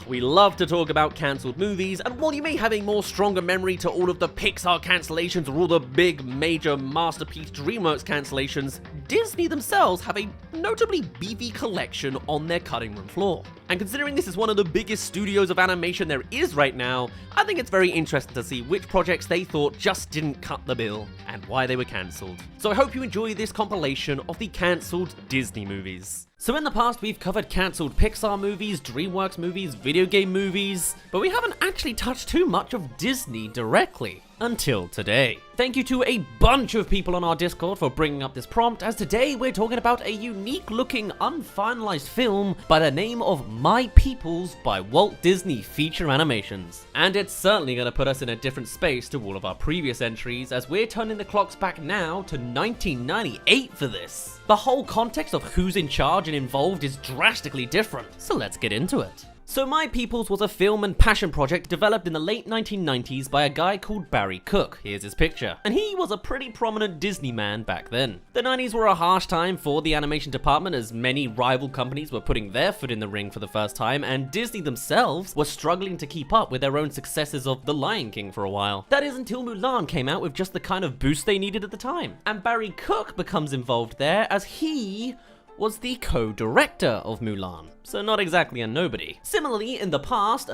We love to talk about cancelled movies, and while you may have a more stronger memory to all of the Pixar cancellations or all the big major masterpiece DreamWorks cancellations, Disney themselves have a notably beefy collection on their cutting room floor. And considering this is one of the biggest studios of animation there is right now, I think it's very interesting to see which projects they thought just didn't cut the bill and why they were cancelled. So I hope you enjoy this compilation of the cancelled Disney movies. So in the past we've covered cancelled Pixar movies, DreamWorks movies, video game movies, but we haven't actually touched too much of Disney directly. Until today. Thank you to a bunch of people on our Discord for bringing up this prompt, as today we're talking about a unique looking unfinalized film by the name of My Peoples by Walt Disney Feature Animations. And it's certainly going to put us in a different space to all of our previous entries, as we're turning the clocks back now to 1998 for this. The whole context of who's in charge and involved is drastically different, so let's get into it. So My Peoples was a film and passion project developed in the late 1990s by a guy called Barry Cook. Here's his picture. And he was a pretty prominent Disney man back then. The 90s were a harsh time for the animation department, as many rival companies were putting their foot in the ring for the first time, and Disney themselves were struggling to keep up with their own successes of The Lion King for a while. That is until Mulan came out with just the kind of boost they needed at the time. And Barry Cook becomes involved there, as he was the co-director of Mulan, so not exactly a nobody. Similarly, in the past,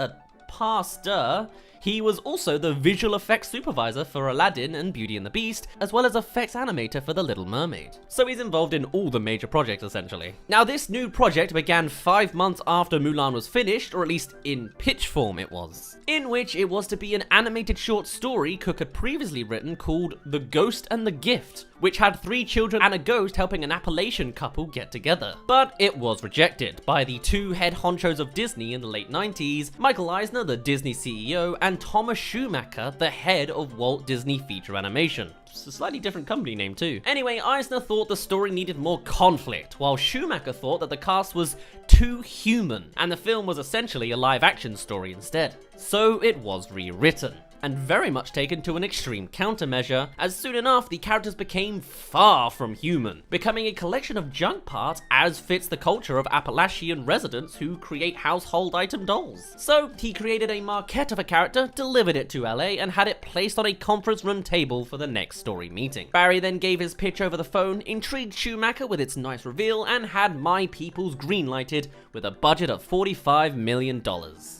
he was also the visual effects supervisor for Aladdin and Beauty and the Beast, as well as effects animator for The Little Mermaid. So he's involved in all the major projects essentially. Now this new project began 5 months after Mulan was finished, or at least in pitch form it was, in which it was to be an animated short story Cook had previously written called The Ghost and the Gift, which had 3 children and a ghost helping an Appalachian couple get together. But it was rejected by the 2 head honchos of Disney in the late 90s, Michael Eisner, the Disney CEO, and Thomas Schumacher, the head of Walt Disney Feature Animation. It's a slightly different company name too. Anyway, Eisner thought the story needed more conflict, while Schumacher thought that the cast was too human, and the film was essentially a live-action story instead. So it was rewritten, and very much taken to an extreme countermeasure, as soon enough the characters became far from human, becoming a collection of junk parts as fits the culture of Appalachian residents who create household item dolls. So he created a maquette of a character, delivered it to LA, and had it placed on a conference room table for the next story meeting. Barry then gave his pitch over the phone, intrigued Schumacher with its nice reveal, and had My Peoples greenlighted with a budget of $45 million.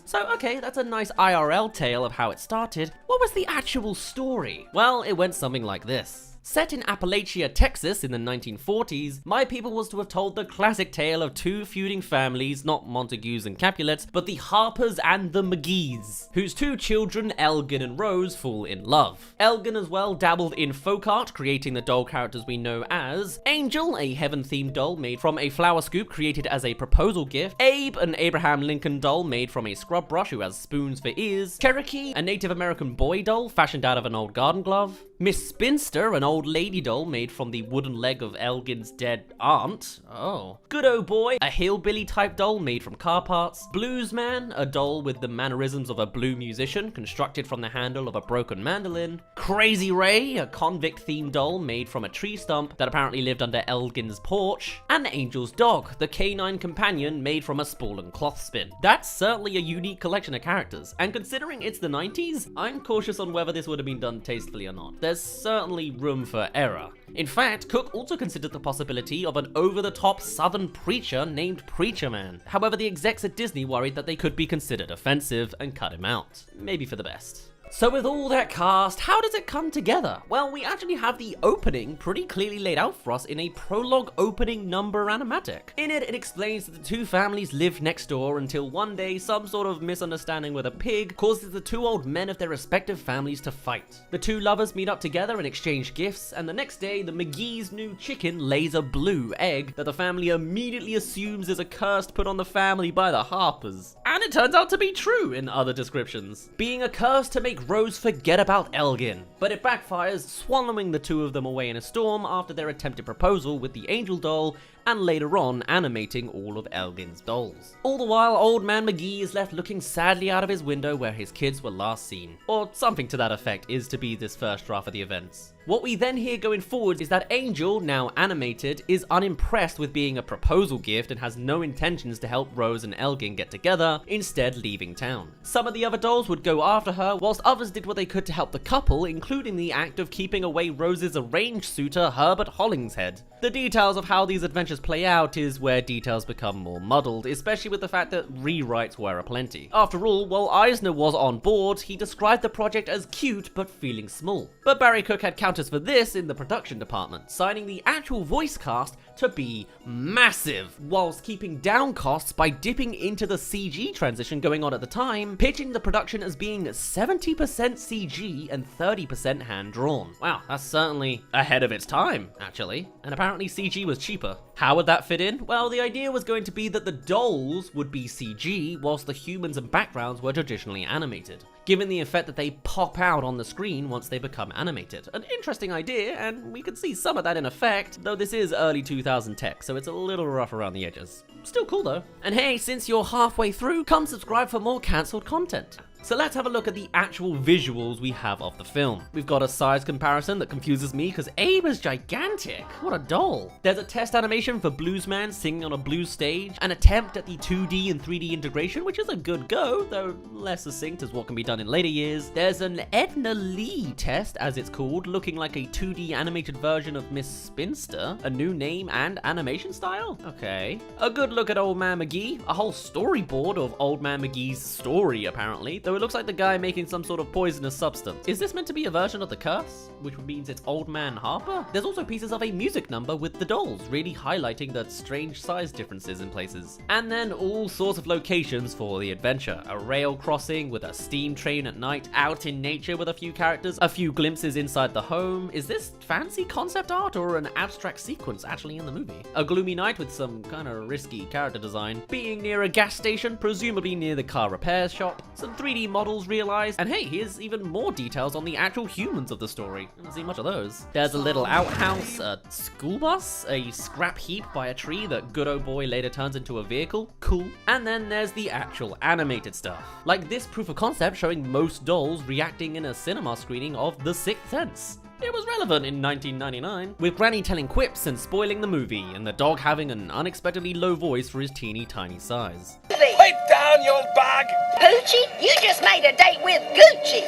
So okay, that's a nice IRL tale of how it started. What was the actual story? Well, it went something like this. Set in Appalachia, Texas in the 1940s, My People was to have told the classic tale of 2 feuding families, not Montagues and Capulets, but the Harpers and the McGees, whose 2 children, Elgin and Rose, fall in love. Elgin as well dabbled in folk art, creating the doll characters we know as Angel, a heaven-themed doll made from a flower scoop created as a proposal gift, Abe, an Abraham Lincoln doll made from a scrub brush who has spoons for ears, Cherokee, a Native American boy doll fashioned out of an old garden glove, Miss Spinster, an old lady doll made from the wooden leg of Elgin's dead aunt. Oh. Good-O Boy, a hillbilly type doll made from car parts. Blues Man, a doll with the mannerisms of a blue musician constructed from the handle of a broken mandolin. Crazy Ray, a convict-themed doll made from a tree stump that apparently lived under Elgin's porch. And Angel's Dog, the canine companion made from a spool and clothespin. That's certainly a unique collection of characters, and considering it's the 90s, I'm cautious on whether this would have been done tastefully or not. There's certainly room for error. In fact, Cook also considered the possibility of an over-the-top southern preacher named Preacher Man. However, the execs at Disney worried that they could be considered offensive and cut him out. Maybe for the best. So with all that cast, how does it come together? Well, we actually have the opening pretty clearly laid out for us in a prologue opening number animatic. In it, it explains that the 2 families lived next door until one day some sort of misunderstanding with a pig causes the 2 old men of their respective families to fight. The 2 lovers meet up together and exchange gifts, and the next day the McGee's new chicken lays a blue egg that the family immediately assumes is a curse put on the family by the Harpers. And it turns out to be true in other descriptions, being a curse to make Rose forget about Elgin, but it backfires, swallowing the 2 of them away in a storm after their attempted proposal with the angel doll and later on animating all of Elgin's dolls. All the while, Old Man McGee is left looking sadly out of his window where his kids were last seen. Or something to that effect is to be this first draft of the events. What we then hear going forward is that Angel, now animated, is unimpressed with being a proposal gift and has no intentions to help Rose and Elgin get together, instead leaving town. Some of the other dolls would go after her, whilst others did what they could to help the couple, including the act of keeping away Rose's arranged suitor, Herbert Hollingshead. The details of how these adventures play out is where details become more muddled, especially with the fact that rewrites were aplenty. After all, while Eisner was on board, he described the project as cute but feeling small. But Barry Cook had counters for this in the production department, signing the actual voice cast to be massive, whilst keeping down costs by dipping into the CG transition going on at the time, pitching the production as being 70% CG and 30% hand-drawn. Wow, that's certainly ahead of its time, actually. And apparently CG was cheaper. How would that fit in? Well, the idea was going to be that the dolls would be CG, whilst the humans and backgrounds were traditionally animated, given the effect that they pop out on the screen once they become animated. An interesting idea, and we could see some of that in effect, though this is early 2000 tech, so it's a little rough around the edges. Still cool though. And hey, since you're halfway through, come subscribe for more cancelled content. So let's have a look at the actual visuals we have of the film. We've got a size comparison that confuses me because Abe is gigantic. What a doll. There's a test animation for Bluesman singing on a blues stage, an attempt at the 2D and 3D integration, which is a good go, though less succinct as what can be done in later years. There's an Edna Lee test, as it's called, looking like a 2D animated version of Miss Spinster, a new name and animation style? Okay. A good look at Old Man McGee, a whole storyboard of Old Man McGee's story apparently, though it looks like the guy making some sort of poisonous substance. Is this meant to be a version of The Curse? Which means it's Old Man Harper? There's also pieces of a music number with the dolls, really highlighting the strange size differences in places. And then all sorts of locations for the adventure. A rail crossing with a steam train at night, out in nature with a few characters, a few glimpses inside the home. Is this fancy concept art or an abstract sequence actually in the movie? A gloomy night with some kind of risky character design. Being near a gas station, presumably near the car repair shop. Some 3D models realized, and hey, here's even more details on the actual humans of the story. I don't see much of those. There's a little outhouse, a school bus, a scrap heap by a tree that good old boy later turns into a vehicle. Cool. And then there's the actual animated stuff. Like this proof of concept showing most dolls reacting in a cinema screening of The Sixth Sense. It was relevant in 1999, with Granny telling quips and spoiling the movie, and the dog having an unexpectedly low voice for his teeny tiny size. Pipe down, you old bag! Poochie, you just made a date with Gucci!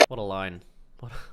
What a line.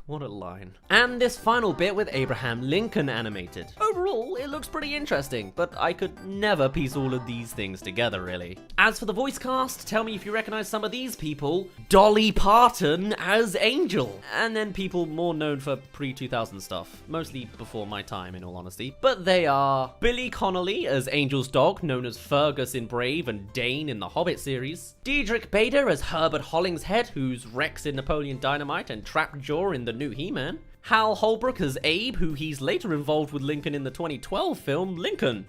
What a line. And this final bit with Abraham Lincoln animated. Overall, it looks pretty interesting, but I could never piece all of these things together, really. As for the voice cast, tell me if you recognize some of these people. Dolly Parton as Angel. And then people more known for pre-2000 stuff. Mostly before my time, in all honesty. But they are Billy Connolly as Angel's dog, known as Fergus in Brave and Dane in the Hobbit series. Diedrich Bader as Herbert Hollingshead, who's Rex in Napoleon Dynamite and Trapjaw in the new He-Man. Hal Holbrook as Abe, who he's later involved with Lincoln in the 2012 film Lincoln.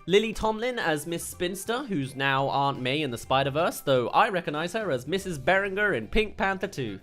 Lily Tomlin as Miss Spinster, who's now Aunt May in the Spider-Verse, though I recognize her as Mrs. Berenger in Pink Panther 2.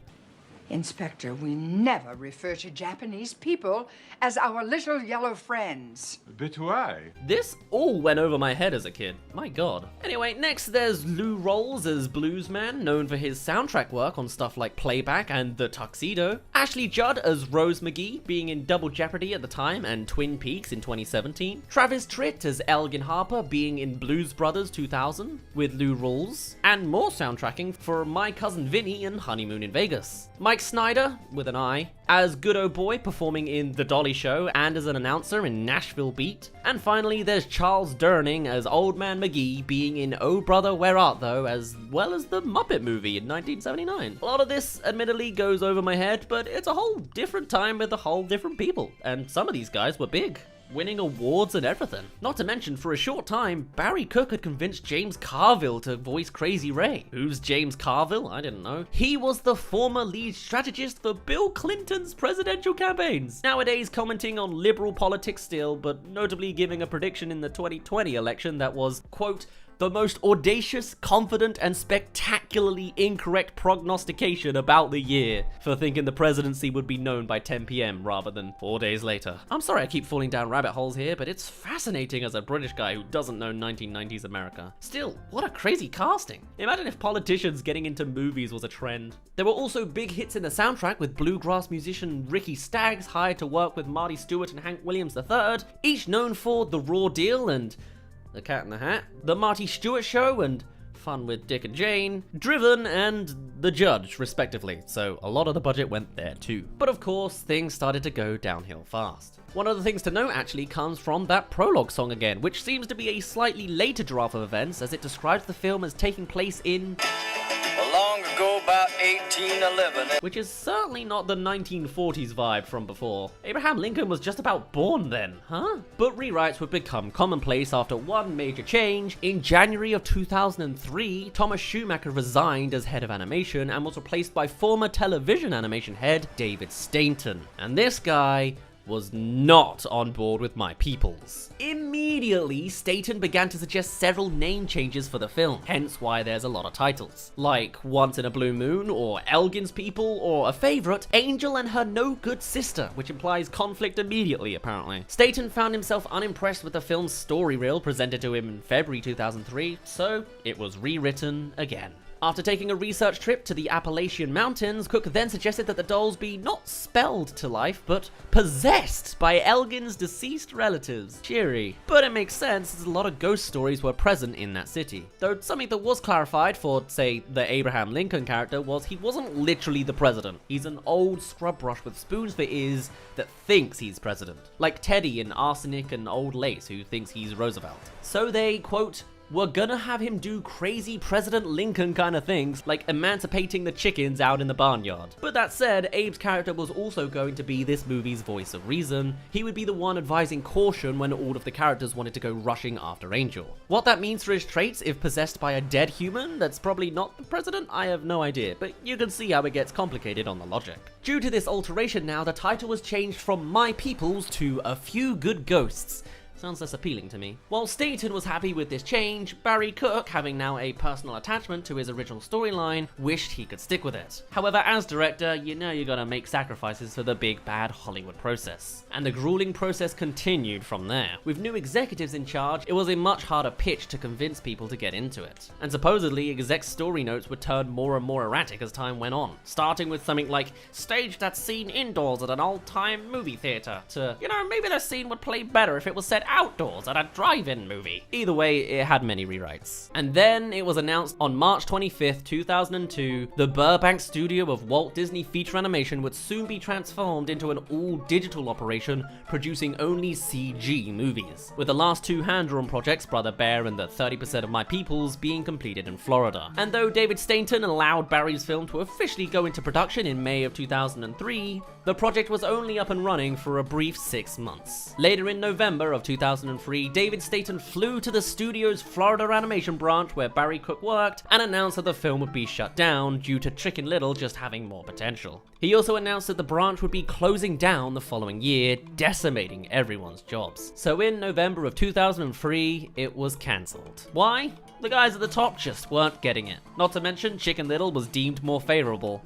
Inspector, we never refer to Japanese people as our little yellow friends. Bit why? This all went over my head as a kid. My god. Anyway, next there's Lou Rolls as Bluesman, known for his soundtrack work on stuff like Playback and The Tuxedo. Ashley Judd as Rose McGee, being in Double Jeopardy at the time and Twin Peaks in 2017. Travis Tritt as Elgin Harper, being in Blues Brothers 2000 with Lou Rolls. And more soundtracking for My Cousin Vinny and Honeymoon in Vegas. Mike Snyder, with an I, as Good Old Boy, performing in The Dolly Show and as an announcer in Nashville Beat. And finally, there's Charles Durning as Old Man McGee, being in Oh Brother, Where Art Thou, as well as the Muppet movie in 1979. A lot of this, admittedly, goes over my head, but it's a whole different time with a whole different people. And some of these guys were big, winning awards and everything. Not to mention, for a short time, Barry Cook had convinced James Carville to voice Crazy Ray. Who's James Carville? I didn't know. He was the former lead strategist for Bill Clinton's presidential campaigns. Nowadays commenting on liberal politics still, but notably giving a prediction in the 2020 election that was, quote, The most audacious, confident, and spectacularly incorrect prognostication about the year for thinking the presidency would be known by 10 p.m. rather than 4 days later. I'm sorry I keep falling down rabbit holes here, but it's fascinating as a British guy who doesn't know 1990s America. Still, what a crazy casting. Imagine if politicians getting into movies was a trend. There were also big hits in the soundtrack, with bluegrass musician Ricky Staggs hired to work with Marty Stewart and Hank Williams III, each known for The Raw Deal and The Cat in the Hat, The Marty Stewart Show and Fun with Dick and Jane, Driven and The Judge, respectively, so a lot of the budget went there too. But of course, things started to go downhill fast. One of the things to note actually comes from that prologue song again, which seems to be a slightly later draft of events, as it describes the film as taking place in Long ago, about 1811. which is certainly not the 1940s vibe from before. Abraham Lincoln was just about born then, huh? But rewrites would become commonplace after one major change. In January of 2003, Thomas Schumacher resigned as head of animation and was replaced by former television animation head David Stainton. And this guy was not on board with My Peoples. Immediately, Staten began to suggest several name changes for the film, hence why there's a lot of titles. Like Once in a Blue Moon, or Elgin's People, or a favourite, Angel and Her No Good Sister, which implies conflict immediately, apparently. Staten found himself unimpressed with the film's story reel presented to him in February 2003, so it was rewritten again. After taking a research trip to the Appalachian Mountains, Cook then suggested that the dolls be not spelled to life, but possessed by Elgin's deceased relatives. Cheery. But it makes sense, as a lot of ghost stories were present in that city. Though something that was clarified for, say, the Abraham Lincoln character was he wasn't literally the president. He's an old scrub brush with spoons for ears that thinks he's president. Like Teddy in Arsenic and Old Lace, who thinks he's Roosevelt. So they, quote, "We're gonna have him do crazy President Lincoln kind of things, like emancipating the chickens out in the barnyard." But that said, Abe's character was also going to be this movie's voice of reason. He would be the one advising caution when all of the characters wanted to go rushing after Angel. What that means for his traits if possessed by a dead human that's probably not the president, I have no idea, but you can see how it gets complicated on the logic. Due to this alteration now, the title was changed from My Peoples to A Few Good Ghosts. Sounds less appealing to me. While Staten was happy with this change, Barry Cook, having now a personal attachment to his original storyline, wished he could stick with it. However, as director, you know you gotta make sacrifices for the big bad Hollywood process. And the grueling process continued from there. With new executives in charge, it was a much harder pitch to convince people to get into it. And supposedly, exec story notes would turn more and more erratic as time went on, starting with something like, "Stage that scene indoors at an old-time movie theater," to, maybe the scene would play better if it was set outdoors at a drive-in movie. Either way, it had many rewrites. And then it was announced on March 25th, 2002, the Burbank studio of Walt Disney Feature Animation would soon be transformed into an all-digital operation, producing only CG movies, with the last two hand-drawn projects, Brother Bear and the 30% of My Peoples, being completed in Florida. And though David Stainton allowed Barry's film to officially go into production in May of 2003, the project was only up and running for a brief 6 months. Later in November of 2003, David Staten flew to the studio's Florida animation branch where Barry Cook worked and announced that the film would be shut down due to Chicken Little just having more potential. He also announced that the branch would be closing down the following year, decimating everyone's jobs. So in November of 2003, it was cancelled. Why? The guys at the top just weren't getting it. Not to mention, Chicken Little was deemed more favorable.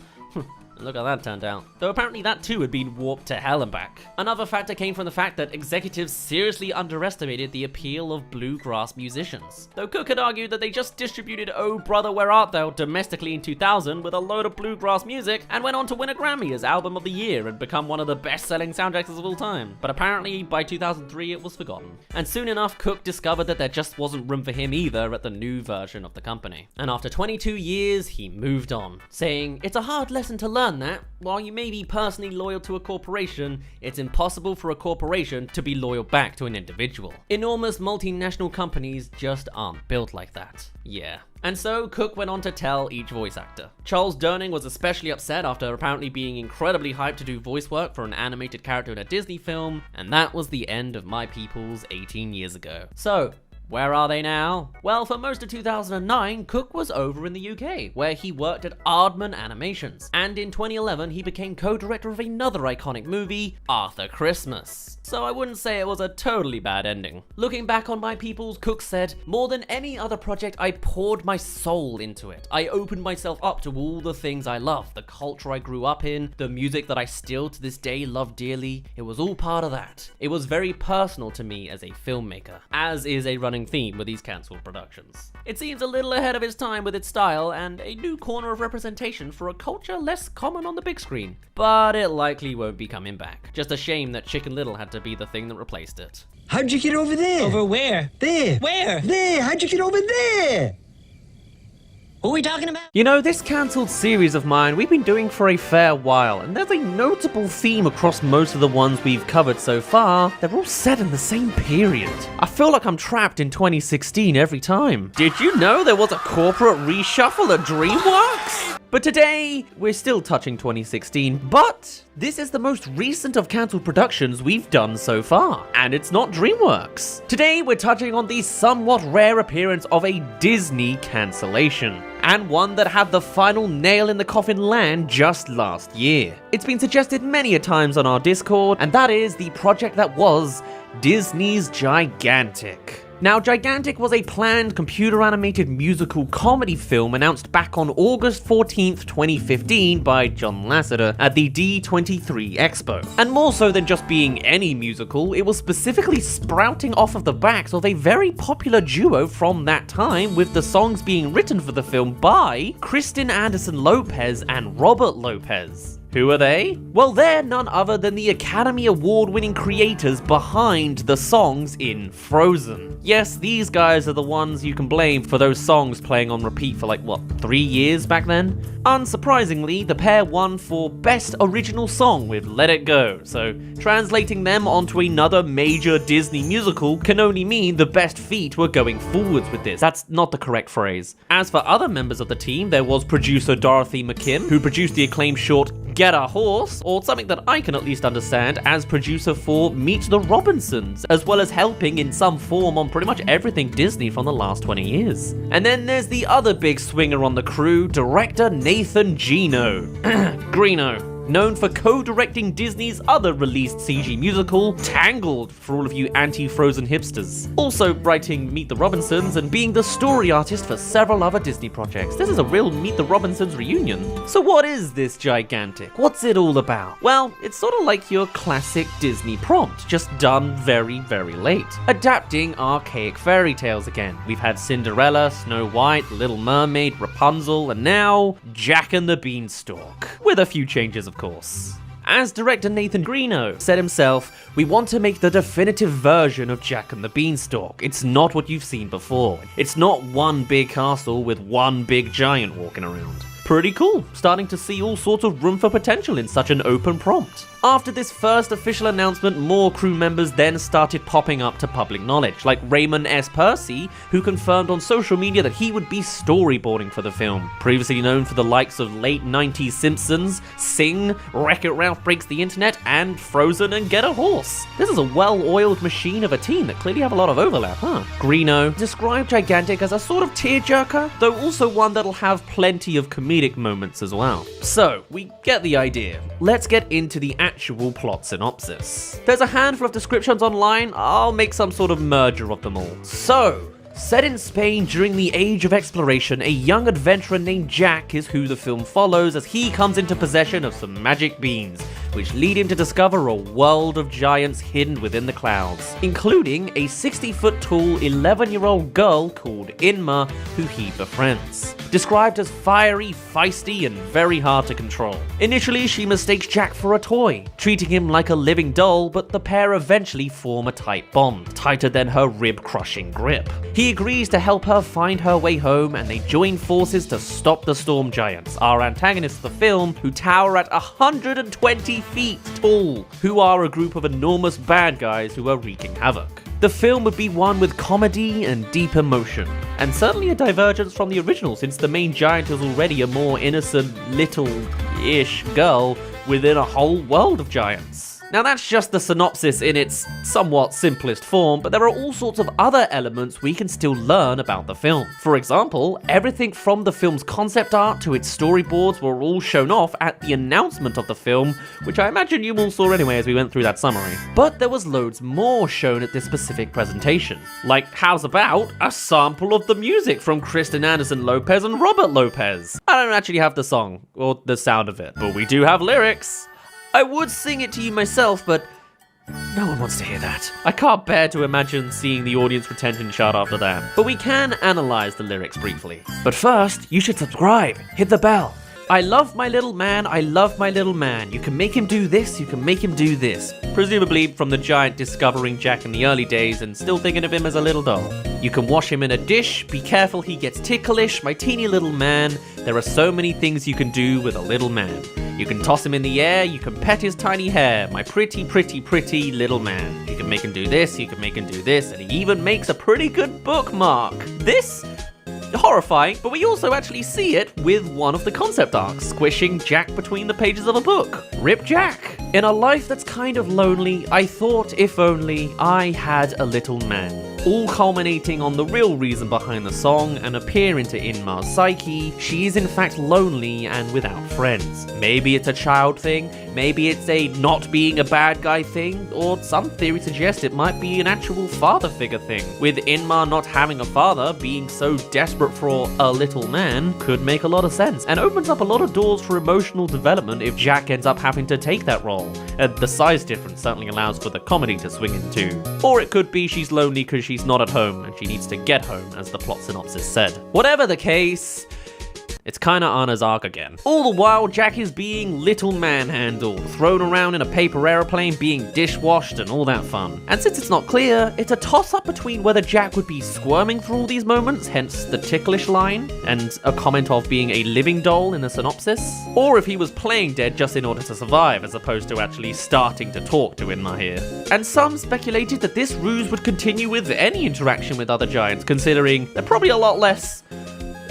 Look how that turned out. Though apparently that too had been warped to hell and back. Another factor came from the fact that executives seriously underestimated the appeal of bluegrass musicians. Though Cook had argued that they just distributed Oh Brother Where Art Thou domestically in 2000 with a load of bluegrass music and went on to win a Grammy as Album of the Year and become one of the best-selling soundtracks of all time. But apparently by 2003 it was forgotten. And soon enough, Cook discovered that there just wasn't room for him either at the new version of the company. And after 22 years, he moved on, saying, "It's a hard lesson to learn that, while you may be personally loyal to a corporation, it's impossible for a corporation to be loyal back to an individual. Enormous multinational companies just aren't built like that." Yeah. And so Cook went on to tell each voice actor. Charles Durning was especially upset after apparently being incredibly hyped to do voice work for an animated character in a Disney film, and that was the end of My Peoples 18 years ago. So, Where are they now? Well, for most of 2009, Cook was over in the UK, where he worked at Aardman Animations, and in 2011 he became co-director of another iconic movie, Arthur Christmas. So I wouldn't say it was a totally bad ending. Looking back on My Peoples, Cook said, "More than any other project, I poured my soul into it. I opened myself up to all the things I love, the culture I grew up in, the music that I still to this day love dearly. It was all part of that. It was very personal to me as a filmmaker," as is a running theme with these cancelled productions. It seems a little ahead of its time with its style and a new corner of representation for a culture less common on the big screen. But it likely won't be coming back. Just a shame that Chicken Little had to be the thing that replaced it. How'd you get over there? Over where? There. Where? There. How'd you get over there? Who are we talking about? You know, this cancelled series of mine we've been doing for a fair while, and there's a notable theme across most of the ones we've covered so far. They're all set in the same period. I feel like I'm trapped in 2016 every time. Did you know there was a corporate reshuffle at DreamWorks? But today, we're still touching 2016, but this is the most recent of cancelled productions we've done so far, and it's not DreamWorks. Today, we're touching on the somewhat rare appearance of a Disney cancellation, and one that had the final nail in the coffin land just last year. It's been suggested many a times on our Discord, and that is the project that was Disney's Gigantic. Now, Gigantic was a planned computer-animated musical comedy film announced back on August 14th, 2015 by John Lasseter at the D23 Expo. And more so than just being any musical, it was specifically sprouting off of the backs of a very popular duo from that time, with the songs being written for the film by Kristen Anderson Lopez and Robert Lopez. Who are they? Well, they're none other than the Academy Award-winning creators behind the songs in Frozen. Yes, these guys are the ones you can blame for those songs playing on repeat for 3 years back then? Unsurprisingly, the pair won for Best Original Song with Let It Go, so translating them onto another major Disney musical can only mean the best feat were going forwards with this. That's not the correct phrase. As for other members of the team, there was producer Dorothy McKim, who produced the acclaimed short Get a Horse, or something that I can at least understand as producer for Meet the Robinsons, as well as helping in some form on pretty much everything Disney from the last 20 years. And then there's the other big swinger on the crew, director Nathan Greeno, known for co-directing Disney's other released CG musical, Tangled, for all of you anti-Frozen hipsters. Also writing Meet the Robinsons and being the story artist for several other Disney projects. This is a real Meet the Robinsons reunion. So what is this Gigantic? What's it all about? Well, it's sort of like your classic Disney prompt, just done very, very late. Adapting archaic fairy tales again. We've had Cinderella, Snow White, Little Mermaid, Rapunzel, and now Jack and the Beanstalk. With a few changes, of course. As director Nathan Greeno said himself, "We want to make the definitive version of Jack and the Beanstalk. It's not what you've seen before. It's not one big castle with one big giant walking around." Pretty cool, starting to see all sorts of room for potential in such an open prompt. After this first official announcement, more crew members then started popping up to public knowledge, like Raymond S. Percy, who confirmed on social media that he would be storyboarding for the film. Previously known for the likes of late 90s Simpsons, Sing, Wreck-It Ralph Breaks the Internet, and Frozen and Get a Horse. This is a well-oiled machine of a team that clearly have a lot of overlap, huh? Greeno described Gigantic as a sort of tearjerker, though also one that'll have plenty of comedic moments as well. So, we get the idea. Let's get into the actual plot synopsis. There's a handful of descriptions online. I'll make some sort of merger of them all. So, set in Spain during the Age of Exploration, a young adventurer named Jack is who the film follows as he comes into possession of some magic beans, which lead him to discover a world of giants hidden within the clouds, including a 60-foot tall 11-year-old girl called Inma, who he befriends. Described as fiery, feisty, and very hard to control. Initially, she mistakes Jack for a toy, treating him like a living doll, but the pair eventually form a tight bond, tighter than her rib-crushing grip. He agrees to help her find her way home, and they join forces to stop the Storm Giants, our antagonists of the film, who tower at 120 feet tall, who are a group of enormous bad guys who are wreaking havoc. The film would be one with comedy and deep emotion, and certainly a divergence from the original since the main giant is already a more innocent, little-ish girl within a whole world of giants. Now that's just the synopsis in its somewhat simplest form, but there are all sorts of other elements we can still learn about the film. For example, everything from the film's concept art to its storyboards were all shown off at the announcement of the film, which I imagine you all saw anyway as we went through that summary. But there was loads more shown at this specific presentation. Like, how's about a sample of the music from Kristen Anderson Lopez and Robert Lopez? I don't actually have the song, or the sound of it, but we do have lyrics. I would sing it to you myself, but no one wants to hear that. I can't bear to imagine seeing the audience retention chart after that. But we can analyze the lyrics briefly. But first, you should subscribe. Hit the bell. I love my little man, I love my little man. You can make him do this, you can make him do this. Presumably from the giant discovering Jack in the early days and still thinking of him as a little doll. You can wash him in a dish, be careful he gets ticklish, my teeny little man. There are so many things you can do with a little man. You can toss him in the air, you can pet his tiny hair, my pretty, pretty, pretty little man. You can make him do this, you can make him do this, and he even makes a pretty good bookmark. This? Horrifying, but we also actually see it with one of the concept arcs, squishing Jack between the pages of a book. Rip Jack. In a life that's kind of lonely, I thought if only I had a little man. All culminating on the real reason behind the song and a peer into Inmar's psyche. She is in fact lonely and without friends. Maybe it's a child thing, maybe it's a not being a bad guy thing, or some theories suggest it might be an actual father figure thing. With Inmar not having a father, being so desperate for a little man could make a lot of sense, and opens up a lot of doors for emotional development if Jack ends up having to take that role. The size difference certainly allows for the comedy to swing in too. Or it could be she's lonely because she's not at home and she needs to get home, as the plot synopsis said. Whatever the case, it's kinda Anna's arc again. All the while, Jack is being little manhandled, thrown around in a paper airplane, being dishwashed and all that fun. And since it's not clear, it's a toss-up between whether Jack would be squirming through all these moments, hence the ticklish line, and a comment of being a living doll in the synopsis, or if he was playing dead just in order to survive, as opposed to actually starting to talk to Inmar here. And some speculated that this ruse would continue with any interaction with other giants, considering they're probably a lot less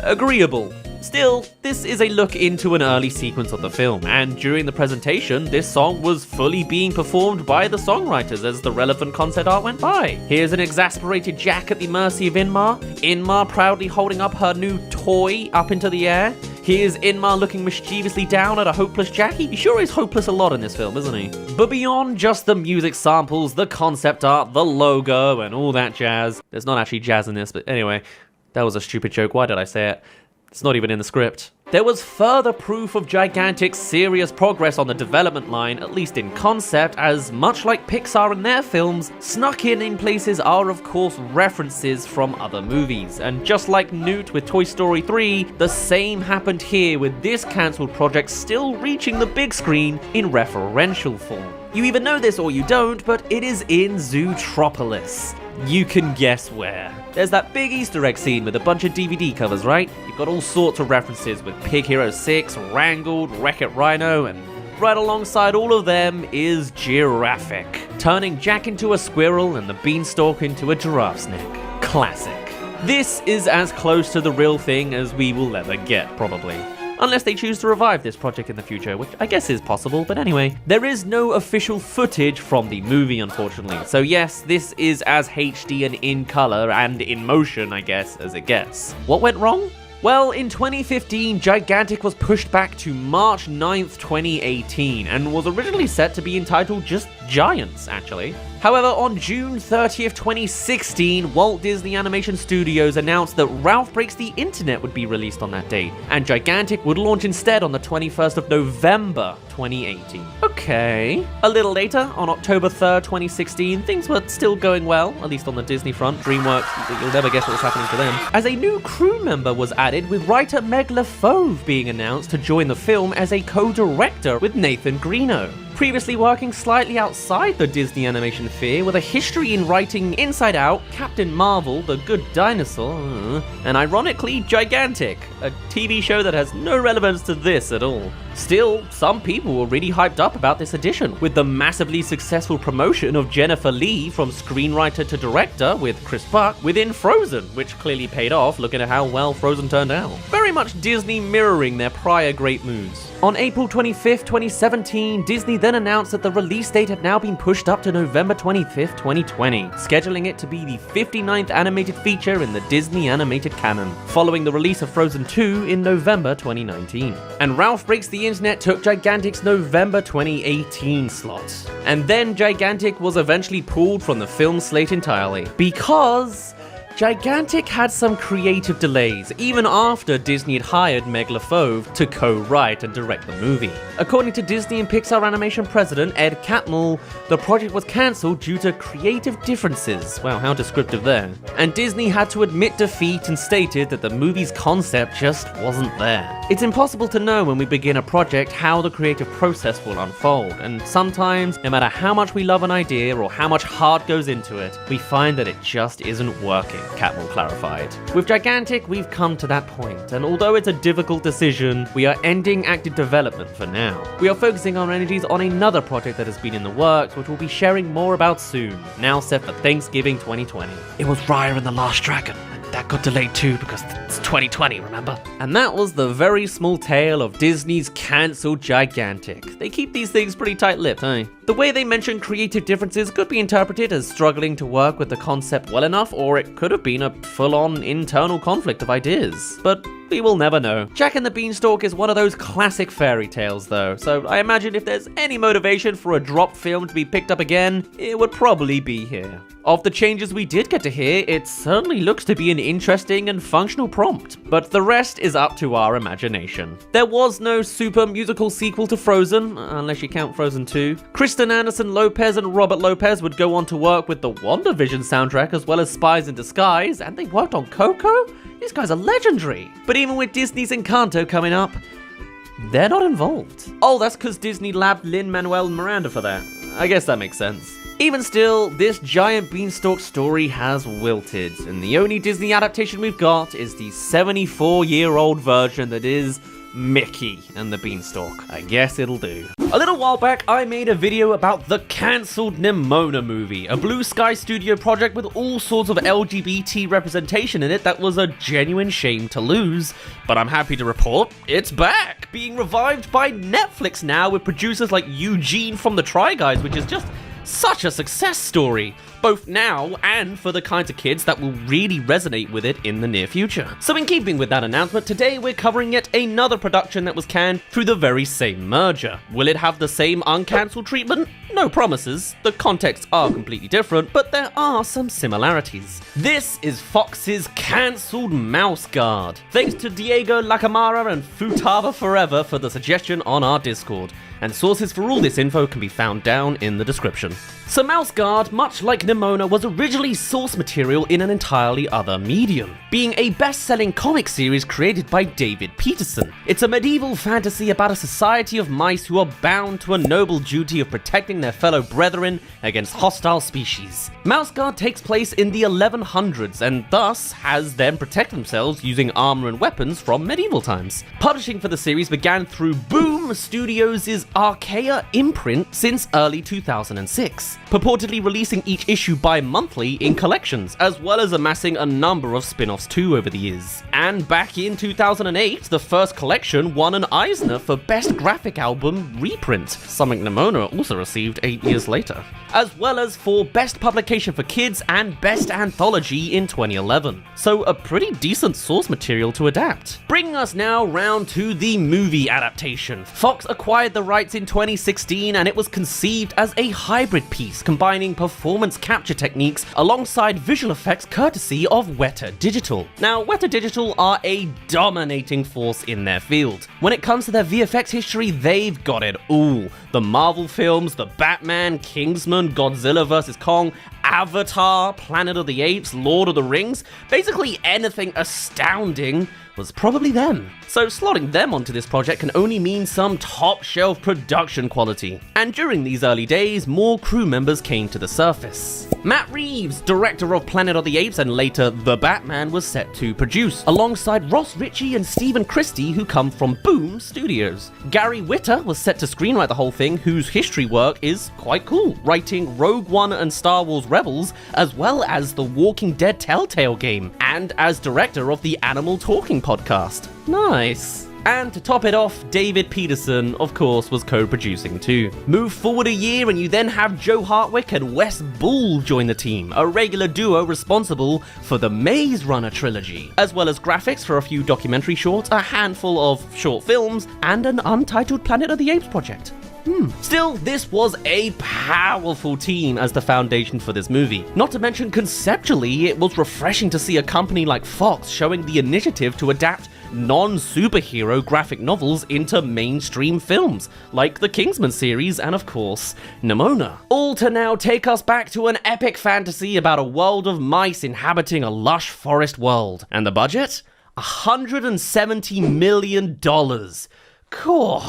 agreeable. Still, this is a look into an early sequence of the film, and during the presentation, this song was fully being performed by the songwriters as the relevant concept art went by. Here's an exasperated Jack at the mercy of Inmar, Inmar proudly holding up her new toy up into the air. Here's Inmar looking mischievously down at a hopeless Jackie. He sure is hopeless a lot in this film, isn't he? But beyond just the music samples, the concept art, the logo, and all that jazz, there's not actually jazz in this, but anyway, that was a stupid joke, why did I say it? It's not even in the script. There was further proof of Gigantic's serious progress on the development line, at least in concept, as much like Pixar and their films, snuck in places are of course references from other movies. And just like Newt with Toy Story 3, the same happened here with this cancelled project still reaching the big screen in referential form. You either know this or you don't, but it is in Zootropolis. You can guess where. There's that big Easter egg scene with a bunch of DVD covers, right? You've got all sorts of references with Pig Hero 6, Wrangled, Wreck-It Rhino, and right alongside all of them is Giraffic, turning Jack into a squirrel and the beanstalk into a giraffe's neck. Classic. This is as close to the real thing as we will ever get, probably. Unless they choose to revive this project in the future, which I guess is possible, but anyway. There is no official footage from the movie, unfortunately. So yes, this is as HD and in color and in motion, I guess, as it gets. What went wrong? Well, in 2015, Gigantic was pushed back to March 9th, 2018, and was originally set to be entitled just Giants, actually. However, on June 30th, 2016, Walt Disney Animation Studios announced that Ralph Breaks the Internet would be released on that date, and Gigantic would launch instead on the 21st of November, 2018. Okay. A little later, on October 3rd, 2016, things were still going well, at least on the Disney front. DreamWorks, you'll never guess what was happening to them. As a new crew member was added, with writer Meg LaFauve being announced to join the film as a co-director with Nathan Greeno. Previously working slightly outside the Disney animation sphere with a history in writing Inside Out, Captain Marvel, The Good Dinosaur, and ironically Gigantic, a TV show that has no relevance to this at all. Still, some people were really hyped up about this edition, with the massively successful promotion of Jennifer Lee from screenwriter to director with Chris Buck within Frozen, which clearly paid off looking at how well Frozen turned out. Very much Disney mirroring their prior great moves. On April 25th, 2017, Disney then announced that the release date had now been pushed up to November 25th, 2020, scheduling it to be the 59th animated feature in the Disney animated canon, following the release of Frozen 2 in November 2019. And Ralph Breaks the Internet took Gigantic's November 2018 slot. And then Gigantic was eventually pulled from the film slate entirely, because Gigantic had some creative delays, even after Disney had hired Meg LaFauve to co-write and direct the movie. According to Disney and Pixar Animation president Ed Catmull, the project was cancelled due to creative differences. Wow, how descriptive there. And Disney had to admit defeat and stated that the movie's concept just wasn't there. It's impossible to know when we begin a project how the creative process will unfold, and sometimes, no matter how much we love an idea or how much heart goes into it, we find that it just isn't working, Catmull clarified. With Gigantic, we've come to that point, and although it's a difficult decision, we are ending active development for now. We are focusing our energies on another project that has been in the works, which we'll be sharing more about soon, now set for Thanksgiving 2020. It was Raya and the Last Dragon. That got delayed too because it's 2020, remember? And that was the very small tale of Disney's cancelled Gigantic. They keep these things pretty tight-lipped, eh? The way they mention creative differences could be interpreted as struggling to work with the concept well enough, or it could have been a full-on internal conflict of ideas. But we will never know. Jack and the Beanstalk is one of those classic fairy tales though, so I imagine if there's any motivation for a dropped film to be picked up again, it would probably be here. Of the changes we did get to hear, it certainly looks to be an interesting and functional prompt, but the rest is up to our imagination. There was no super musical sequel to Frozen, unless you count Frozen 2. Kristen Anderson Lopez and Robert Lopez would go on to work with the WandaVision soundtrack as well as Spies in Disguise, and they worked on Coco? These guys are legendary. But even with Disney's Encanto coming up, they're not involved. Oh, that's because Disney labbed Lin-Manuel Miranda for that. I guess that makes sense. Even still, this giant beanstalk story has wilted, and the only Disney adaptation we've got is the 74-year-old version that is Mickey and the Beanstalk. I guess it'll do. A little while back, I made a video about the cancelled Nimona movie, a Blue Sky Studio project with all sorts of LGBT representation in it that was a genuine shame to lose. But I'm happy to report it's back, being revived by Netflix now with producers like Eugene from the Try Guys, which is just such a success story, both now and for the kinds of kids that will really resonate with it in the near future. So in keeping with that announcement, today we're covering yet another production that was canned through the very same merger. Will it have the same uncancelled treatment? No promises. The contexts are completely different, but there are some similarities. This is Fox's cancelled Mouse Guard. Thanks to Diego Lacamara and Futaba Forever for the suggestion on our Discord, and sources for all this info can be found down in the description. So Mouse Guard, much like Nimona, was originally source material in an entirely other medium, being a best-selling comic series created by David Peterson. It's a medieval fantasy about a society of mice who are bound to a noble duty of protecting their fellow brethren against hostile species. Mouse Guard takes place in the 1100s and thus has them protect themselves using armor and weapons from medieval times. Publishing for the series began through Boom Studios' Archaea imprint since early 2006. Purportedly releasing each issue bi-monthly in collections, as well as amassing a number of spin-offs too over the years. And back in 2008, the first collection won an Eisner for Best Graphic Album Reprint, something Nimona also received 8 years later, as well as for Best Publication for Kids and Best Anthology in 2011. So a pretty decent source material to adapt. Bringing us now round to the movie adaptation. Fox acquired the rights in 2016 and it was conceived as a hybrid piece combining performance capture techniques alongside visual effects courtesy of Weta Digital. Now, Weta Digital are a dominating force in their field. When it comes to their VFX history, they've got it all. The Marvel films, the Batman, Kingsman, Godzilla vs. Kong, Avatar, Planet of the Apes, Lord of the Rings, basically anything astounding was probably them. So slotting them onto this project can only mean some top-shelf production quality. And during these early days, more crew members came to the surface. Matt Reeves, director of Planet of the Apes and later The Batman, was set to produce, alongside Ross Ritchie and Stephen Christie, who come from Boom Studios. Gary Whitta was set to screenwrite the whole thing, whose history work is quite cool, writing Rogue One and Star Wars Rebels, as well as the Walking Dead Telltale game, and as director of the Animal Talking podcast. Nice. And to top it off, David Peterson, of course, was co-producing too. Move forward a year and you then have Joe Hartwick and Wes Bull join the team, a regular duo responsible for the Maze Runner trilogy, as well as graphics for a few documentary shorts, a handful of short films, and an untitled Planet of the Apes project. Still, this was a powerful team as the foundation for this movie. Not to mention, conceptually, it was refreshing to see a company like Fox showing the initiative to adapt non-superhero graphic novels into mainstream films, like the Kingsman series and, of course, Nimona. All to now take us back to an epic fantasy about a world of mice inhabiting a lush forest world. And the budget? $170 million. Cool.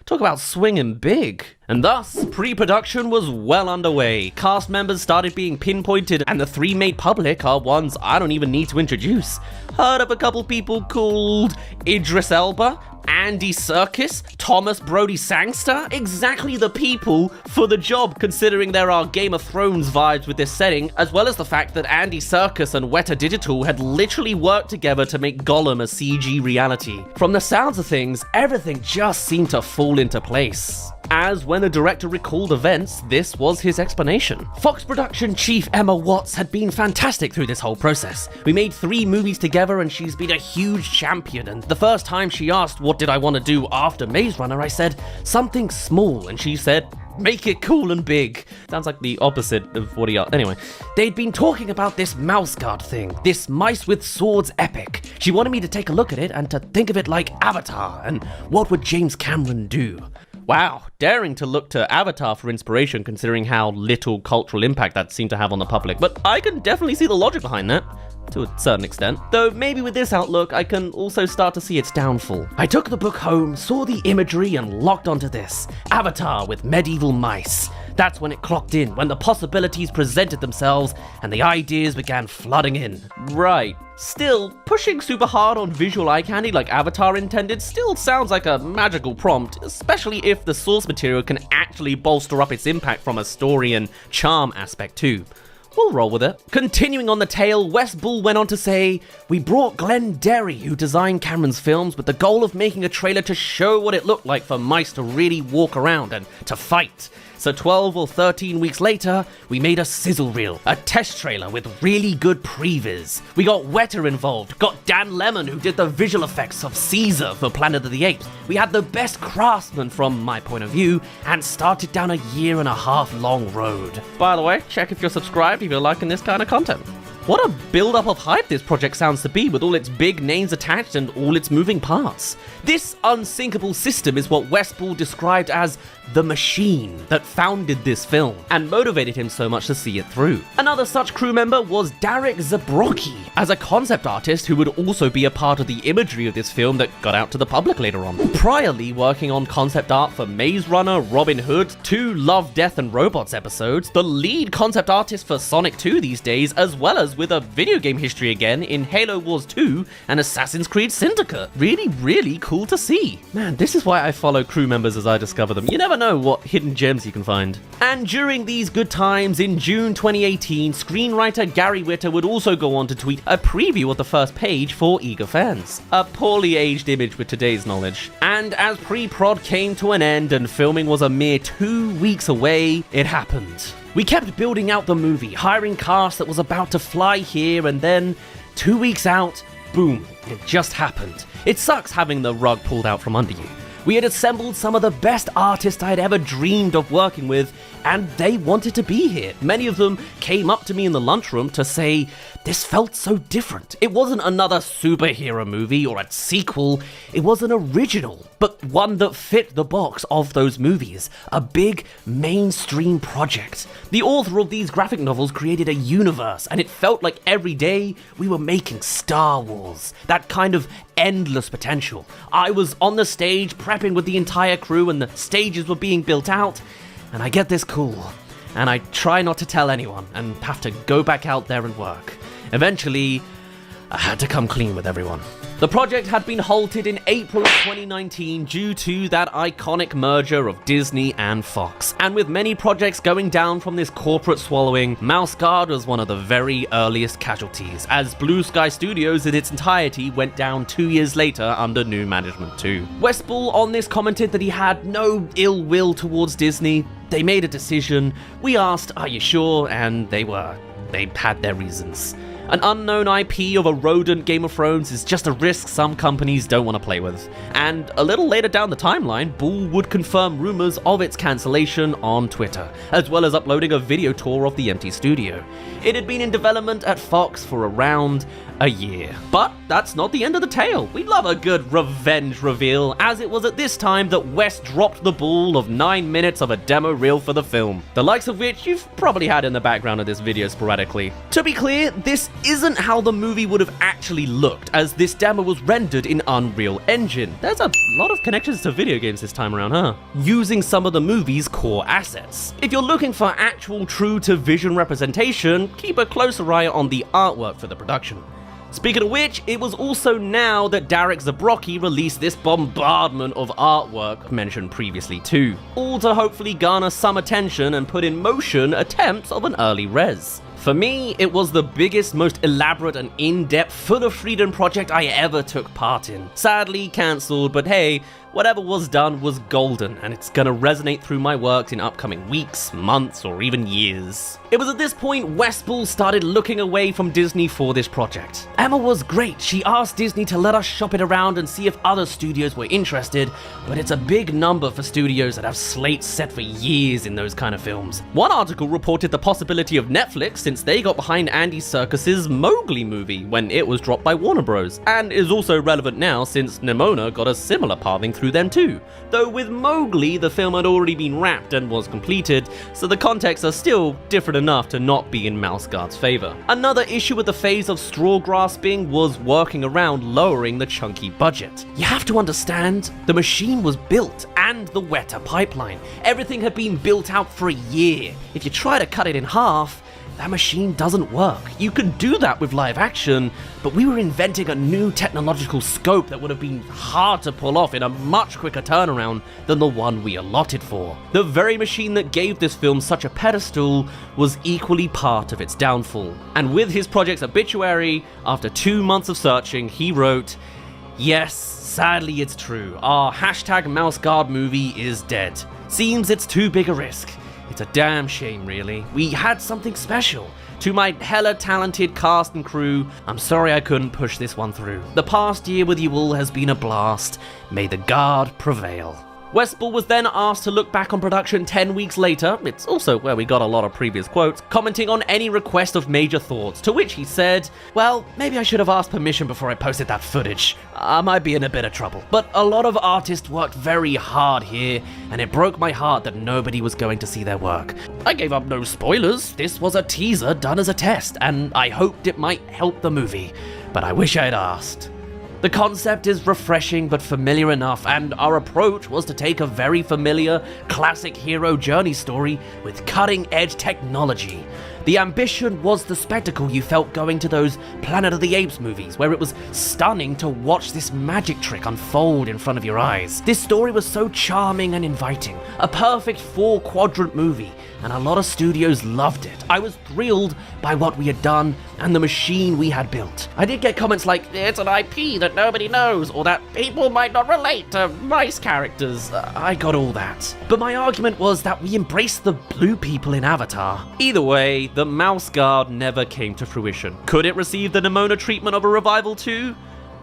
Talk about swinging big. And thus, pre-production was well underway. Cast members started being pinpointed, and the three made public are ones I don't even need to introduce. Heard of a couple people called Idris Elba, Andy Serkis, Thomas Brody Sangster? Exactly the people for the job, considering there are Game of Thrones vibes with this setting, as well as the fact that Andy Serkis and Weta Digital had literally worked together to make Gollum a CG reality. From the sounds of things, everything just seemed to fall into place. As when the director recalled events, this was his explanation. Fox production chief Emma Watts had been fantastic through this whole process. We made 3 movies together and she's been a huge champion, and the first time she asked what did I want to do after Maze Runner, I said something small, and she said make it cool and big. Sounds like the opposite of what he asked. Anyway, they'd been talking about this mouse guard thing, this mice with swords epic. She wanted me to take a look at it and to think of it like Avatar, and what would James Cameron do? Wow, daring to look to Avatar for inspiration considering how little cultural impact that seemed to have on the public, but I can definitely see the logic behind that, to a certain extent. Though maybe with this outlook, I can also start to see its downfall. I took the book home, saw the imagery, and locked onto this. Avatar with medieval mice. That's when it clocked in, when the possibilities presented themselves and the ideas began flooding in. Right. Still, pushing super hard on visual eye candy like Avatar intended still sounds like a magical prompt, especially if the source material can actually bolster up its impact from a story and charm aspect too. We'll roll with it. Continuing on the tale, Wes Bull went on to say, we brought Glenn Derry, who designed Cameron's films, with the goal of making a trailer to show what it looked like for mice to really walk around and to fight. So 12 or 13 weeks later, we made a sizzle reel, a test trailer with really good previs. We got Weta involved, got Dan Lemon who did the visual effects of Caesar for Planet of the Apes. We had the best craftsmen from my point of view, and started down a 1.5-year long road. By the way, check if you're subscribed if you're liking this kind of content. What a build-up of hype this project sounds to be, with all its big names attached and all its moving parts. This unsinkable system is what Wes Bull described as the machine that founded this film and motivated him so much to see it through. Another such crew member was Derek Zabrocki, as a concept artist who would also be a part of the imagery of this film that got out to the public later on. Priorly working on concept art for Maze Runner, Robin Hood, 2 Love, Death and Robots episodes, the lead concept artist for Sonic 2 these days, as well as with a video game history again in Halo Wars 2 and Assassin's Creed Syndicate. Really cool to see. Man, this is why I follow crew members as I discover them. You never know what hidden gems you can find. And during these good times, in June 2018, screenwriter Gary Whitta would also go on to tweet a preview of the first page for eager fans. A poorly aged image with today's knowledge. And as pre-prod came to an end and filming was a mere 2 weeks away, it happened. We kept building out the movie, hiring cast that was about to fly here, and then 2 weeks out, boom, it just happened. It sucks having the rug pulled out from under you. We had assembled some of the best artists I had ever dreamed of working with, and they wanted to be here. Many of them came up to me in the lunchroom to say, this felt so different. It wasn't another superhero movie or a sequel, it was an original, but one that fit the box of those movies. A big mainstream project. The author of these graphic novels created a universe, and it felt like every day we were making Star Wars. That kind of endless potential. I was on the stage prepping with the entire crew, and the stages were being built out, and I get this call, and I try not to tell anyone and have to go back out there and work. Eventually, I had to come clean with everyone. The project had been halted in April of 2019 due to that iconic merger of Disney and Fox. And with many projects going down from this corporate swallowing, Mouse Guard was one of the very earliest casualties, as Blue Sky Studios in its entirety went down 2 years later under new management too. Westball on this commented that he had no ill will towards Disney. They made a decision. We asked, "Are you sure?" And they were. They had their reasons. An unknown IP of a rodent Game of Thrones is just a risk some companies don't want to play with. And a little later down the timeline, Bull would confirm rumors of its cancellation on Twitter, as well as uploading a video tour of the empty studio. It had been in development at Fox for around a year. But that's not the end of the tale. We love a good revenge reveal, as it was at this time that West dropped the ball of 9 minutes of a demo reel for the film, the likes of which you've probably had in the background of this video sporadically. To be clear, this isn't how the movie would have actually looked, as this demo was rendered in Unreal Engine. There's a lot of connections to video games this time around, huh? Using some of the movie's core assets. If you're looking for actual true-to-vision representation, keep a closer eye on the artwork for the production. Speaking of which, it was also now that Darek Zabrocki released this bombardment of artwork mentioned previously too, all to hopefully garner some attention and put in motion attempts of an early res. For me, it was the biggest, most elaborate and in-depth, full of freedom project I ever took part in. Sadly cancelled, but hey, whatever was done was golden, and it's gonna resonate through my works in upcoming weeks, months, or even years. It was at this point Westball started looking away from Disney for this project. Emma was great. She asked Disney to let us shop it around and see if other studios were interested, but it's a big number for studios that have slates set for years in those kind of films. One article reported the possibility of Netflix, since they got behind Andy Serkis's Mowgli movie when it was dropped by Warner Bros, and is also relevant now since Nimona got a similar pathing through them too. Though with Mowgli, the film had already been wrapped and was completed, so the contexts are still different enough to not be in Mouse Guard's favor. Another issue with the phase of straw grasping was working around lowering the chunky budget. You have to understand, the machine was built and the Weta pipeline. Everything had been built out for a year. If you try to cut it in half, that machine doesn't work. You could do that with live action, but we were inventing a new technological scope that would have been hard to pull off in a much quicker turnaround than the one we allotted for. The very machine that gave this film such a pedestal was equally part of its downfall. And with his project's obituary, after 2 months of searching, he wrote, "Yes, sadly it's true. Our #MouseGuard movie is dead. Seems it's too big a risk. It's a damn shame, really. We had something special. To my hella talented cast and crew, I'm sorry I couldn't push this one through. The past year with you all has been a blast. May the guard prevail." Westball was then asked to look back on production 10 weeks later, it's also where we got a lot of previous quotes, commenting on any request of major thoughts, to which he said, "Well, maybe I should have asked permission before I posted that footage. I might be in a bit of trouble. But a lot of artists worked very hard here, and it broke my heart that nobody was going to see their work. I gave up no spoilers. This was a teaser done as a test, and I hoped it might help the movie, but I wish I'd asked." The concept is refreshing but familiar enough, and our approach was to take a very familiar, classic hero journey story with cutting-edge technology. The ambition was the spectacle you felt going to those Planet of the Apes movies, where it was stunning to watch this magic trick unfold in front of your eyes. This story was so charming and inviting, a perfect 4-quadrant movie, and a lot of studios loved it. I was thrilled by what we had done and the machine we had built. I did get comments like, "It's an IP that nobody knows," or that people might not relate to mice characters. I got all that. But my argument was that we embraced the blue people in Avatar. Either way, the Mouse Guard never came to fruition. Could it receive the Nimona treatment of a revival too?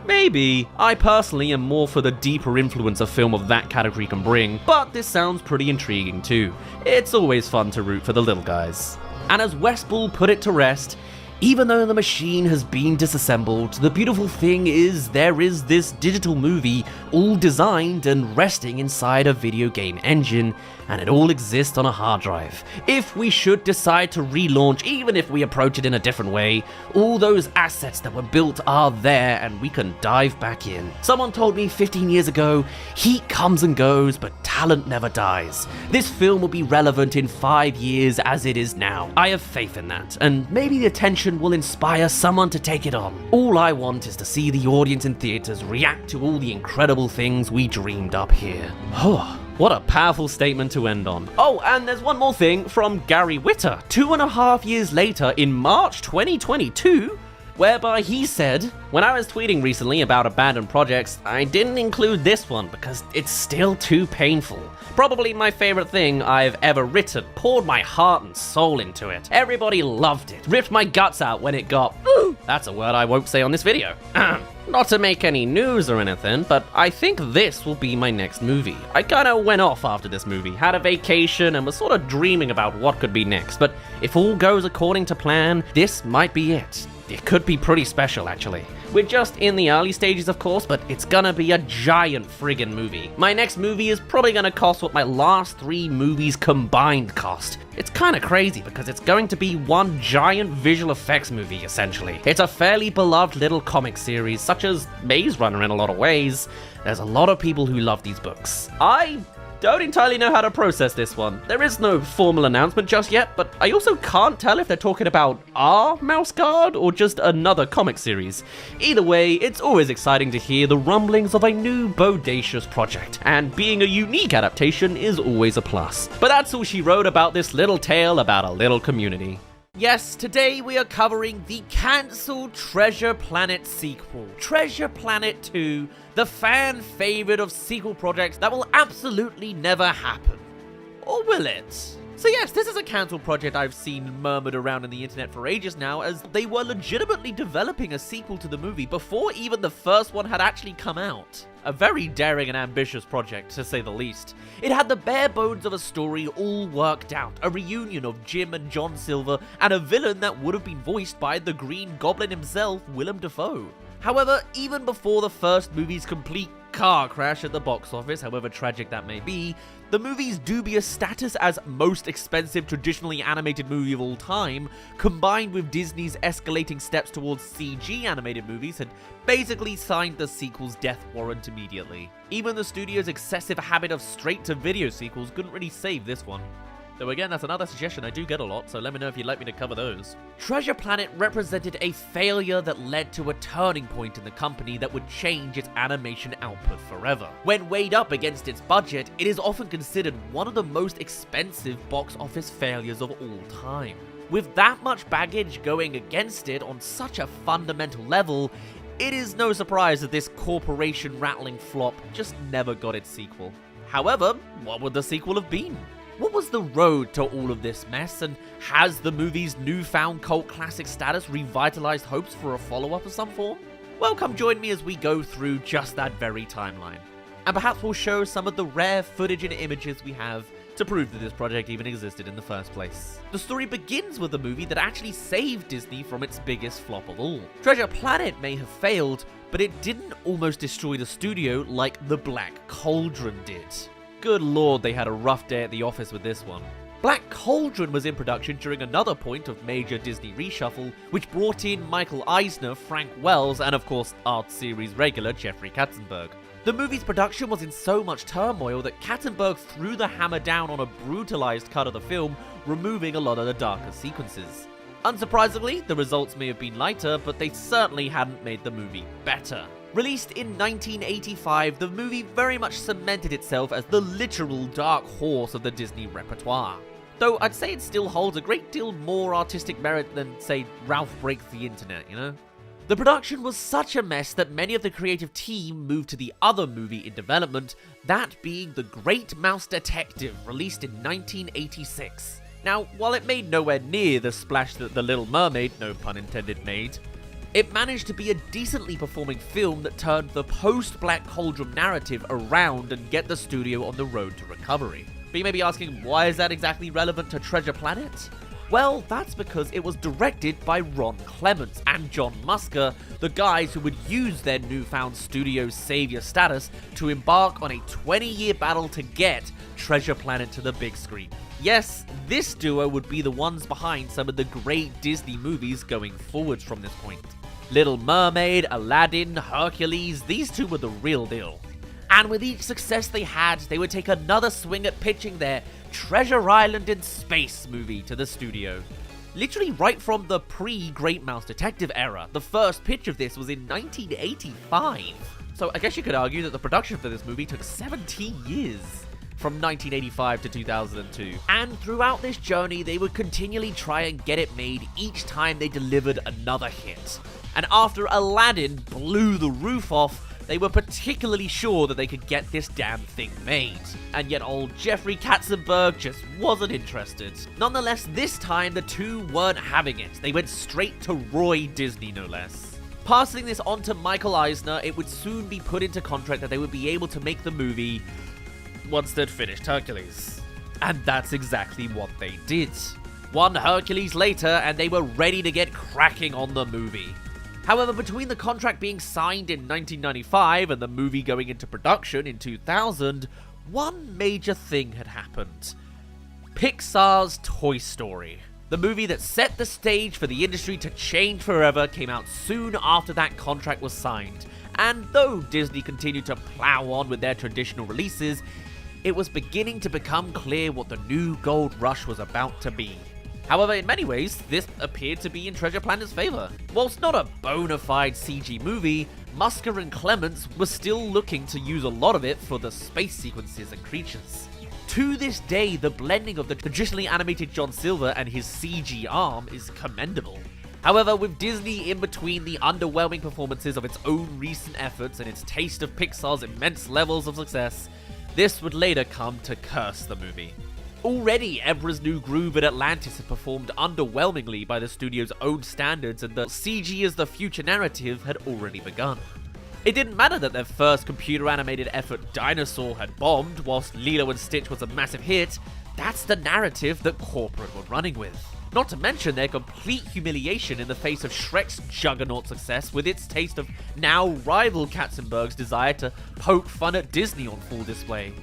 Maybe. I personally am more for the deeper influence a film of that category can bring, but this sounds pretty intriguing too. It's always fun to root for the little guys. And as Westball put it to rest, even though the machine has been disassembled, the beautiful thing is there is this digital movie all designed and resting inside a video game engine, and it all exists on a hard drive. If we should decide to relaunch, even if we approach it in a different way, all those assets that were built are there and we can dive back in. Someone told me 15 years ago, heat comes and goes, but talent never dies. This film will be relevant in 5 years as it is now. I have faith in that, and maybe the attention will inspire someone to take it on. All I want is to see the audience in theaters react to all the incredible things we dreamed up here. What a powerful statement to end on. Oh, and there's one more thing from Gary Witter, 2.5 years later in March 2022, whereby he said, "When I was tweeting recently about abandoned projects, I didn't include this one because it's still too painful. Probably my favorite thing I've ever written, poured my heart and soul into it. Everybody loved it, ripped my guts out when it got, that's a word I won't say on this video. Not to make any news or anything, but I think this will be my next movie. I kinda went off after this movie, had a vacation and was sort of dreaming about what could be next, but if all goes according to plan, this might be it. It could be pretty special, actually. We're just in the early stages, of course, but it's gonna be a giant friggin' movie. My next movie is probably gonna cost what my last 3 movies combined cost. It's kinda crazy because it's going to be one giant visual effects movie, essentially. It's a fairly beloved little comic series, such as Maze Runner in a lot of ways. There's a lot of people who love these books. I don't entirely know how to process this one. There is no formal announcement just yet, but I also can't tell if they're talking about our Mouse Guard or just another comic series. Either way, it's always exciting to hear the rumblings of a new bodacious project, and being a unique adaptation is always a plus. But that's all she wrote about this little tale about a little community. Yes, today we are covering the cancelled Treasure Planet sequel, Treasure Planet 2, the fan favorite of sequel projects that will absolutely never happen. Or will it? So yes, this is a cancelled project I've seen murmured around in the internet for ages now, as they were legitimately developing a sequel to the movie before even the first one had actually come out. A very daring and ambitious project, to say the least. It had the bare bones of a story all worked out, a reunion of Jim and John Silver, and a villain that would have been voiced by the Green Goblin himself, Willem Dafoe. However, even before the first movie's complete car crash at the box office, however tragic that may be, the movie's dubious status as most expensive traditionally animated movie of all time, combined with Disney's escalating steps towards CG animated movies, had basically signed the sequel's death warrant immediately. Even the studio's excessive habit of straight-to-video sequels couldn't really save this one. Though again, that's another suggestion I do get a lot, so let me know if you'd like me to cover those. Treasure Planet represented a failure that led to a turning point in the company that would change its animation output forever. When weighed up against its budget, it is often considered one of the most expensive box office failures of all time. With that much baggage going against it on such a fundamental level, it is no surprise that this corporation-rattling flop just never got its sequel. However, what would the sequel have been? What was the road to all of this mess, and has the movie's newfound cult classic status revitalized hopes for a follow-up of some form? Well, come join me as we go through just that very timeline. And perhaps we'll show some of the rare footage and images we have to prove that this project even existed in the first place. The story begins with a movie that actually saved Disney from its biggest flop of all. Treasure Planet may have failed, but it didn't almost destroy the studio like The Black Cauldron did. Good lord, they had a rough day at the office with this one. Black Cauldron was in production during another point of major Disney reshuffle, which brought in Michael Eisner, Frank Wells, and of course, art series regular Jeffrey Katzenberg. The movie's production was in so much turmoil that Katzenberg threw the hammer down on a brutalized cut of the film, removing a lot of the darker sequences. Unsurprisingly, the results may have been lighter, but they certainly hadn't made the movie better. Released in 1985, the movie very much cemented itself as the literal dark horse of the Disney repertoire. Though I'd say it still holds a great deal more artistic merit than, say, Ralph Breaks the Internet, you know? The production was such a mess that many of the creative team moved to the other movie in development, that being The Great Mouse Detective, released in 1986. Now, while it made nowhere near the splash that The Little Mermaid, no pun intended, made, it managed to be a decently performing film that turned the post-Black Cauldron narrative around and get the studio on the road to recovery. But you may be asking, why is that exactly relevant to Treasure Planet? Well, that's because it was directed by Ron Clements and John Musker, the guys who would use their newfound studio savior status to embark on a 20-year battle to get Treasure Planet to the big screen. Yes, this duo would be the ones behind some of the great Disney movies going forwards from this point. Little Mermaid, Aladdin, Hercules, these two were the real deal. And with each success they had, they would take another swing at pitching their Treasure Island in Space movie to the studio. Literally right from the pre-Great Mouse Detective era. The first pitch of this was in 1985. So I guess you could argue that the production for this movie took 17 years. From 1985 to 2002. And throughout this journey, they would continually try and get it made each time they delivered another hit. And after Aladdin blew the roof off, they were particularly sure that they could get this damn thing made. And yet old Jeffrey Katzenberg just wasn't interested. Nonetheless, this time the two weren't having it. They went straight to Roy Disney, no less. Passing this on to Michael Eisner, it would soon be put into contract that they would be able to make the movie once they'd finished Hercules. And that's exactly what they did. One Hercules later, and they were ready to get cracking on the movie. However, between the contract being signed in 1995 and the movie going into production in 2000, one major thing had happened. Pixar's Toy Story. The movie that set the stage for the industry to change forever came out soon after that contract was signed. And though Disney continued to plow on with their traditional releases, it was beginning to become clear what the new gold rush was about to be. However, in many ways, this appeared to be in Treasure Planet's favor. Whilst not a bona fide CG movie, Musker and Clements were still looking to use a lot of it for the space sequences and creatures. To this day, the blending of the traditionally animated John Silver and his CG arm is commendable. However, with Disney in between the underwhelming performances of its own recent efforts and its taste of Pixar's immense levels of success, this would later come to curse the movie. Already, Emperor's New Groove and Atlantis had performed underwhelmingly by the studio's own standards, and the CG as the future narrative had already begun. It didn't matter that their first computer-animated effort, Dinosaur, had bombed, whilst Lilo and Stitch was a massive hit. That's the narrative that corporate were running with. Not to mention their complete humiliation in the face of Shrek's juggernaut success with its taste of now rival Katzenberg's desire to poke fun at Disney on full display.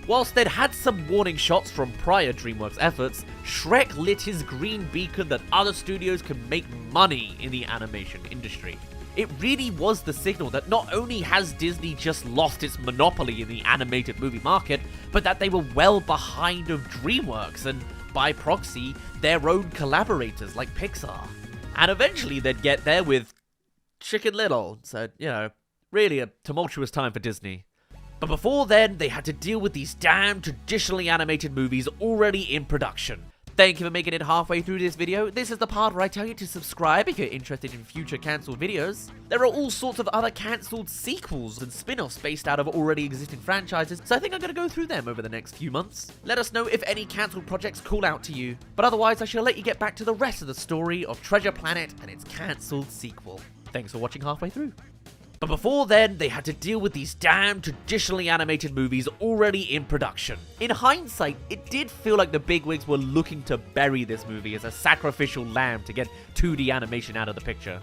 Whilst they'd had some warning shots from prior DreamWorks efforts, Shrek lit his green beacon that other studios can make money in the animation industry. It really was the signal that not only has Disney just lost its monopoly in the animated movie market, but that they were well behind of DreamWorks and, by proxy, their own collaborators like Pixar. And eventually they'd get there with Chicken Little, so, really a tumultuous time for Disney. But before then, they had to deal with these damn traditionally animated movies already in production. Thank you for making it halfway through this video. This is the part where I tell you to subscribe if you're interested in future cancelled videos. There are all sorts of other cancelled sequels and spin-offs based out of already existing franchises, so I think I'm going to go through them over the next few months. Let us know if any cancelled projects call out to you. But otherwise, I shall let you get back to the rest of the story of Treasure Planet and its cancelled sequel. Thanks for watching halfway through. But before then, they had to deal with these damn traditionally animated movies already in production. In hindsight, it did feel like the bigwigs were looking to bury this movie as a sacrificial lamb to get 2D animation out of the picture.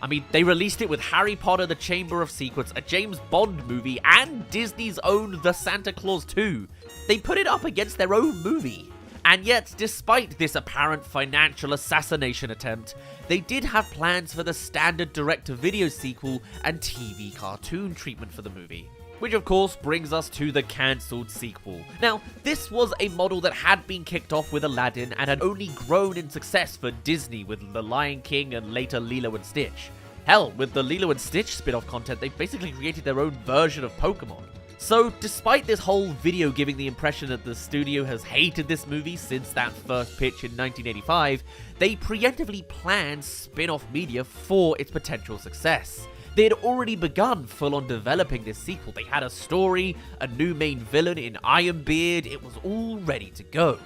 I mean, they released it with Harry Potter The Chamber of Secrets, a James Bond movie, and Disney's own The Santa Claus 2. They put it up against their own movie. And yet, despite this apparent financial assassination attempt, they did have plans for the standard direct-to-video sequel and TV cartoon treatment for the movie. Which of course brings us to the cancelled sequel. Now, this was a model that had been kicked off with Aladdin and had only grown in success for Disney with The Lion King and later Lilo and Stitch. Hell, with the Lilo and Stitch spin-off content, they basically created their own version of Pokemon. So, despite this whole video giving the impression that the studio has hated this movie since that first pitch in 1985, they preemptively planned spin-off media for its potential success. They had already begun full-on developing this sequel. They had a story, a new main villain in Ironbeard, it was all ready to go.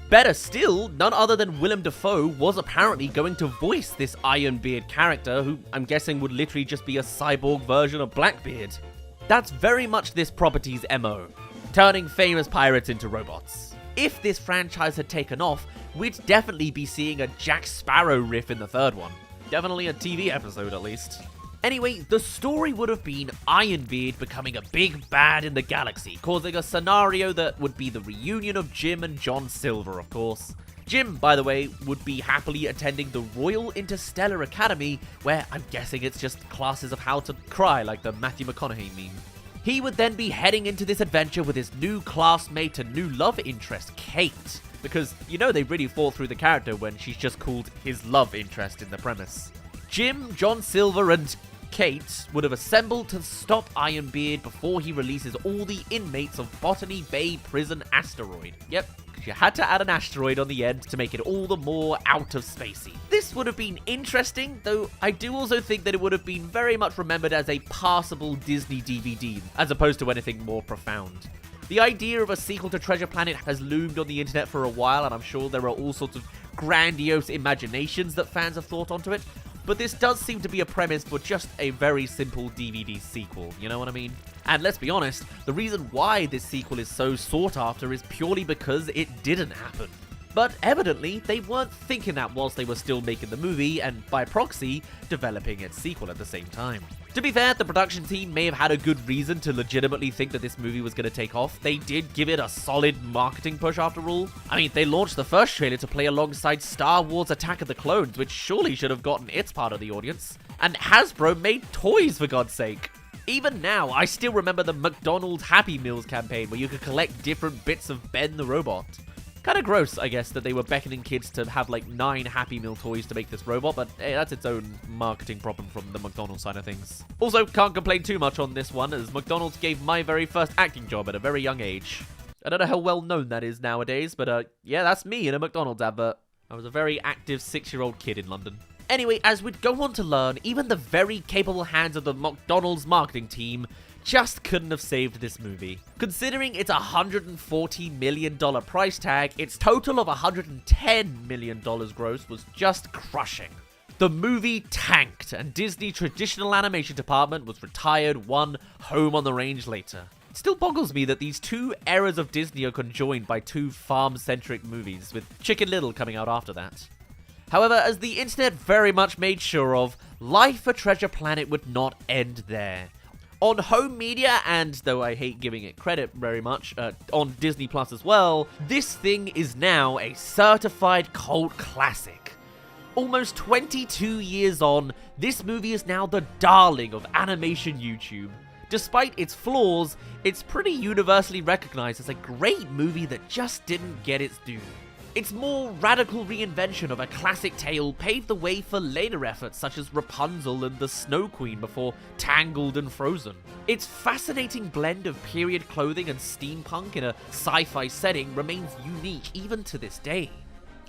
Better still, none other than Willem Dafoe was apparently going to voice this Ironbeard character, who I'm guessing would literally just be a cyborg version of Blackbeard. That's very much this property's MO, turning famous pirates into robots. If this franchise had taken off, we'd definitely be seeing a Jack Sparrow riff in the third one. Definitely a TV episode at least. Anyway, the story would have been Ironbeard becoming a big bad in the galaxy, causing a scenario that would be the reunion of Jim and John Silver, of course. Jim, by the way, would be happily attending the Royal Interstellar Academy, where I'm guessing it's just classes of how to cry like the Matthew McConaughey meme. He would then be heading into this adventure with his new classmate and new love interest, Kate. Because, you know, they really thought through the character when she's just called his love interest in the premise. Jim, John Silver, and Kate would have assembled to stop Ironbeard before he releases all the inmates of Botany Bay Prison Asteroid. Yep, you had to add an asteroid on the end to make it all the more out of spacey. This would have been interesting, though I do also think that it would have been very much remembered as a passable Disney DVD, as opposed to anything more profound. The idea of a sequel to Treasure Planet has loomed on the internet for a while, and I'm sure there are all sorts of grandiose imaginations that fans have thought onto it, but this does seem to be a premise for just a very simple DVD sequel, you know what I mean? And let's be honest, the reason why this sequel is so sought after is purely because it didn't happen. But evidently, they weren't thinking that whilst they were still making the movie, and by proxy, developing its sequel at the same time. To be fair, the production team may have had a good reason to legitimately think that this movie was going to take off. They did give it a solid marketing push after all. I mean, they launched the first trailer to play alongside Star Wars Attack of the Clones, which surely should have gotten its part of the audience. And Hasbro made toys, for God's sake. Even now, I still remember the McDonald's Happy Meals campaign where you could collect different bits of Ben the Robot. Kind of gross, I guess, that they were beckoning kids to have like 9 Happy Meal toys to make this robot, but hey, that's its own marketing problem from the McDonald's side of things. Also, can't complain too much on this one, as McDonald's gave my very first acting job at a very young age. I don't know how well known that is nowadays, but yeah, that's me in a McDonald's advert. I was a very active 6-year-old kid in London. Anyway, as we'd go on to learn, even the very capable hands of the McDonald's marketing team just couldn't have saved this movie. Considering its $140 million price tag, its total of $110 million gross was just crushing. The movie tanked, and Disney traditional animation department was retired one home on the range later. It still boggles me that these two eras of Disney are conjoined by two farm-centric movies, with Chicken Little coming out after that. However, as the internet very much made sure of, life for Treasure Planet would not end there. On home media, and though I hate giving it credit very much, on Disney Plus as well, this thing is now a certified cult classic. Almost 22 years on, this movie is now the darling of animation YouTube. Despite its flaws, it's pretty universally recognized as a great movie that just didn't get its due. Its more radical reinvention of a classic tale paved the way for later efforts such as Rapunzel and the Snow Queen before Tangled and Frozen. Its fascinating blend of period clothing and steampunk in a sci-fi setting remains unique even to this day.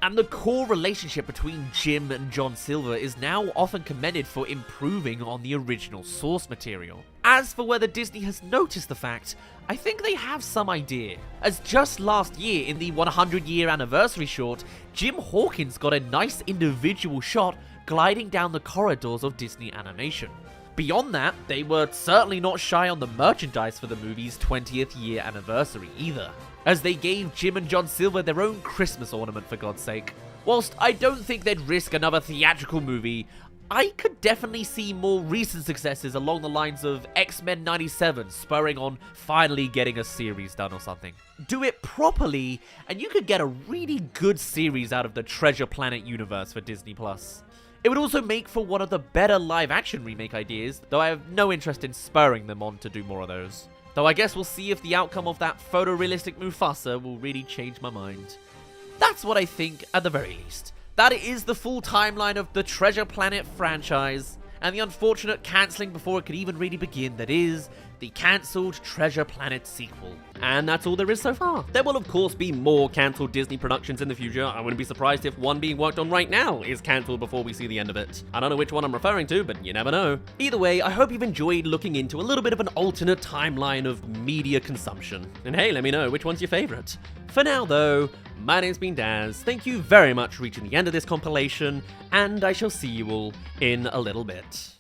And the core relationship between Jim and John Silver is now often commended for improving on the original source material. As for whether Disney has noticed the fact, I think they have some idea. As just last year in the 100-year anniversary short, Jim Hawkins got a nice individual shot gliding down the corridors of Disney animation. Beyond that, they were certainly not shy on the merchandise for the movie's 20th year anniversary either, as they gave Jim and John Silver their own Christmas ornament for God's sake. Whilst I don't think they'd risk another theatrical movie, I could definitely see more recent successes along the lines of X-Men 97 spurring on finally getting a series done or something. Do it properly, and you could get a really good series out of the Treasure Planet universe for Disney+. It would also make for one of the better live-action remake ideas, though I have no interest in spurring them on to do more of those. Though I guess we'll see if the outcome of that photorealistic Mufasa will really change my mind. That's what I think, at the very least. That is the full timeline of the Treasure Planet franchise, and the unfortunate cancelling before it could even really begin, that is, the cancelled Treasure Planet sequel. And that's all there is so far. There will of course be more cancelled Disney productions in the future. I wouldn't be surprised if one being worked on right now is cancelled before we see the end of it. I don't know which one I'm referring to, but you never know. Either way, I hope you've enjoyed looking into a little bit of an alternate timeline of media consumption. And hey, let me know which one's your favourite. For now though, my name's been Daz, thank you very much for reaching the end of this compilation, and I shall see you all in a little bit.